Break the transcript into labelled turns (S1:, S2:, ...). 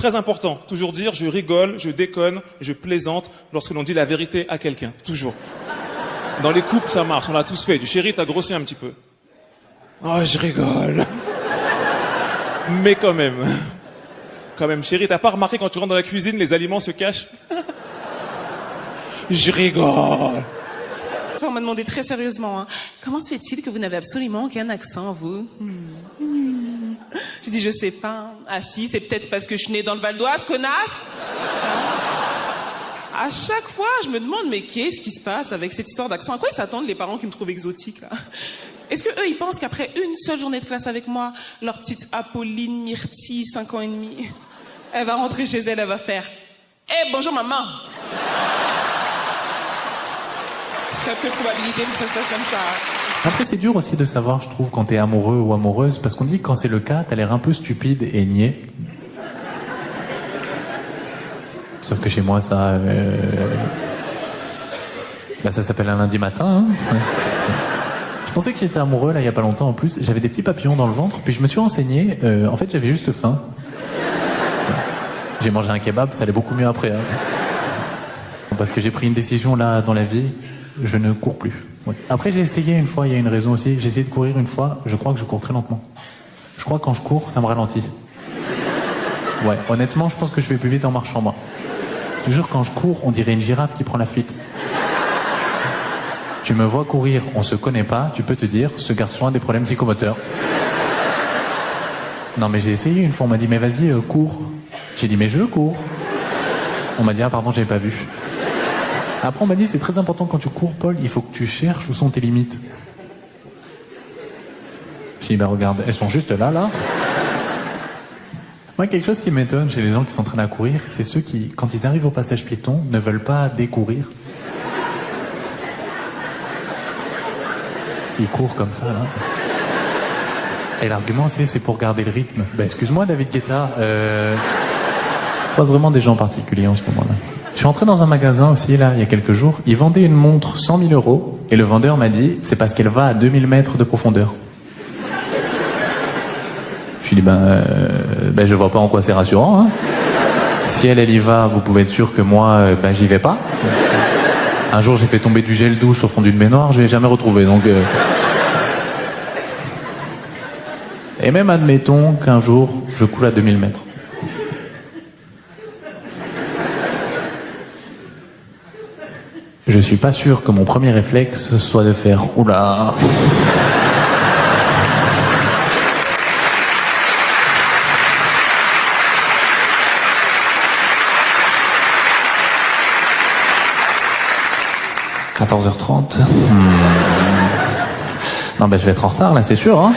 S1: très important. Toujours dire je rigole, je déconne, je plaisante lorsque l'on dit la vérité à quelqu'un. Toujours. Dans les couples, ça marche. On l'a tous fait. Du chéri, t'as grossi un petit peu. Oh, je rigole. Mais quand même. Quand même, chéri, t'as pas remarqué quand tu rentres dans la cuisine, les aliments se cachent? Je rigole.
S2: On m'a demandé très sérieusement, hein, comment se fait-il que vous n'avez absolument aucun accent, vous? J'ai dit, je sais pas. Ah si, c'est peut-être parce que je suis née dans le Val d'Oise, connasse. À chaque fois, je me demande, mais qu'est-ce qui se passe avec cette histoire d'accent? À quoi ils s'attendent, les parents qui me trouvent exotique, là? Est-ce que eux, ils pensent qu'après une seule journée de classe avec moi, leur petite Apolline Myrtille, 5 ans et demi, elle va rentrer chez elle, elle va faire « Eh, bonjour maman !» Très peu de probabilité que ça se passe comme ça.
S3: Après, c'est dur aussi de savoir, je trouve, quand t'es amoureux ou amoureuse, parce qu'on dit que quand c'est le cas, t'as l'air un peu stupide et niais. Sauf que chez moi, ça... Bah, ça s'appelle un lundi matin, hein. Je pensais que j'étais amoureux, là, il y a pas longtemps, en plus. J'avais des petits papillons dans le ventre, puis je me suis renseigné. En fait, j'avais juste faim. J'ai mangé un kebab, ça allait beaucoup mieux après, hein. Parce que j'ai pris une décision, là, dans la vie, je ne cours plus. Ouais. Après, j'ai essayé une fois, il y a une raison aussi. J'ai essayé de courir une fois, je crois que je cours très lentement. Je crois que quand je cours, ça me ralentit. Ouais, honnêtement, je pense que je vais plus vite en marchant, moi. Je te jure, quand je cours, on dirait une girafe qui prend la fuite. Tu me vois courir, on se connaît pas, tu peux te dire, ce garçon a des problèmes psychomoteurs. Non mais j'ai essayé une fois, on m'a dit, mais vas-y, cours. J'ai dit, mais je cours. On m'a dit, ah pardon, j'avais pas vu. Après on m'a dit, c'est très important quand tu cours, Paul, il faut que tu cherches où sont tes limites. J'ai dit, bah regarde, elles sont juste là, là. Moi, quelque chose qui m'étonne chez les gens qui s'entraînent à courir, c'est ceux qui, quand ils arrivent au passage piéton, ne veulent pas décourir. Ils courent comme ça, là. Et l'argument, c'est pour garder le rythme. Ben, excuse-moi, David Guetta, je croise vraiment des gens particuliers en ce moment-là. Je suis entré dans un magasin aussi, là, il y a quelques jours. Ils vendaient une montre 100 000 €, et le vendeur m'a dit, c'est parce qu'elle va à 2000 mètres de profondeur. Je lui ai dit, je vois pas en quoi c'est rassurant, hein. Si elle y va, vous pouvez être sûr que moi, j'y vais pas. Un jour, j'ai fait tomber du gel douche au fond d'une baignoire, je l'ai jamais retrouvé, donc... Et même admettons qu'un jour, je coule à 2000 mètres. Je suis pas sûr que mon premier réflexe soit de faire « Oula !» « 14h30. Non, je vais être en retard, là, c'est sûr, hein.